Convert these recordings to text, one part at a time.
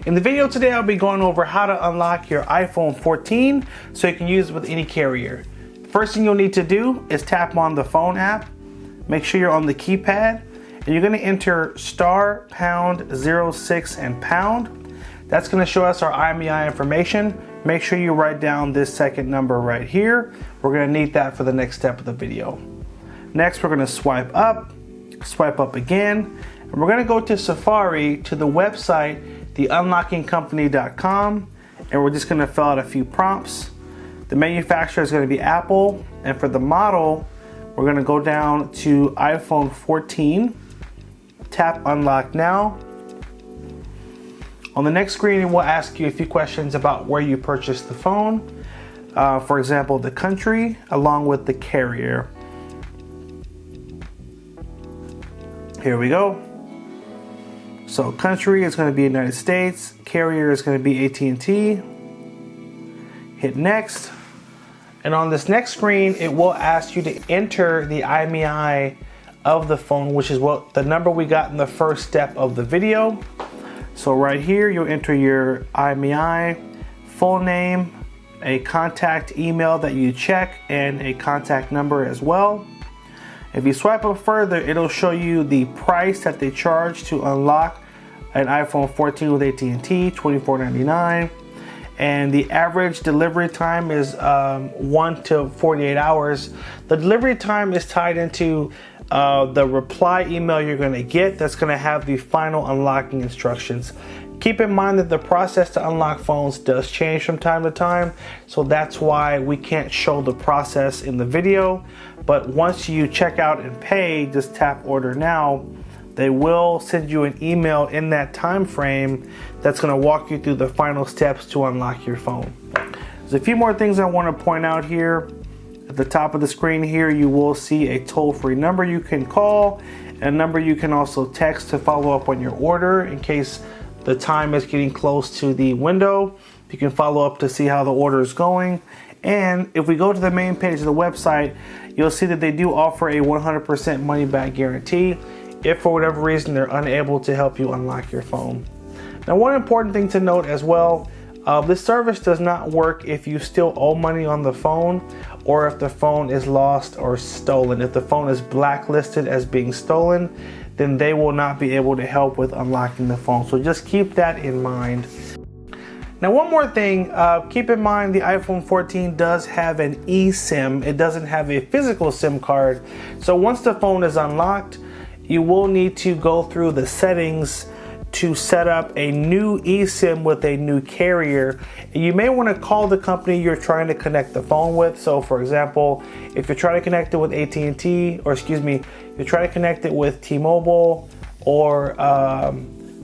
In the video today, I'll be going over how to unlock your iPhone 14 so you can use it with any carrier. First thing you'll need to do is tap on the phone app. Make sure you're on the keypad and you're going to enter star pound 06 and pound. That's going to show us our IMEI information. Make sure you write down this second number right here. We're going to need that for the next step of the video. Next, we're going to swipe up again, and we're going to go to Safari to the website theunlockingcompany.com, and we're just going to fill out a few prompts. The manufacturer is going to be Apple, and for the model, we're going to go down to iPhone 14, tap unlock now. On the next screen, it will ask you a few questions about where you purchased the phone. For example, the country, along with the carrier. Here we go. So country is going to be United States. Carrier is going to be AT&T. Hit next. And on this next screen, it will ask you to enter the IMEI of the phone, which is what the number we got in the first step of the video. So right here, you'll enter your IMEI, full name, a contact email that you check, and a contact number as well. If you swipe up further, it'll show you the price that they charge to unlock an iPhone 14 with AT&T, $24.99. And the average delivery time is 1 to 48 hours. The delivery time is tied into the reply email you're going to get. That's going to have the final unlocking instructions. Keep in mind that the process to unlock phones does change from time to time, so that's why we can't show the process in the video. But once you check out and pay, just tap order now. They will send you an email in that time frame that's going to walk you through the final steps to unlock your phone. There's a few more things I want to point out here. At the top of the screen here, you will see a toll-free number you can call, a number you can also text to follow up on your order in case the time is getting close to the window. You can follow up to see how the order is going. And if we go to the main page of the website, you'll see that they do offer a 100% money back guarantee if for whatever reason they're unable to help you unlock your phone. Now, one important thing to note as well, this service does not work if you still owe money on the phone or if the phone is lost or stolen. If the phone is blacklisted as being stolen, then they will not be able to help with unlocking the phone. So just keep that in mind. Now, one more thing, keep in mind the iPhone 14 does have an eSIM. It doesn't have a physical SIM card. So once the phone is unlocked, you will need to go through the settings to set up a new eSIM with a new carrier. You may want to call the company you're trying to connect the phone with. So for example, if you're trying to connect it with AT&T, or excuse me, you're trying to connect it with T-Mobile or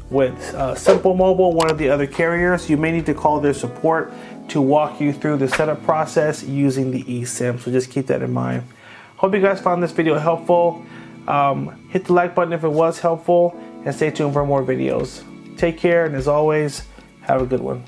with Simple Mobile, one of the other carriers, you may need to call their support to walk you through the setup process using the eSIM. So just keep that in mind. Hope you guys found this video helpful. Hit the like button if it was helpful, and stay tuned for more videos. Take care, and as always, have a good one.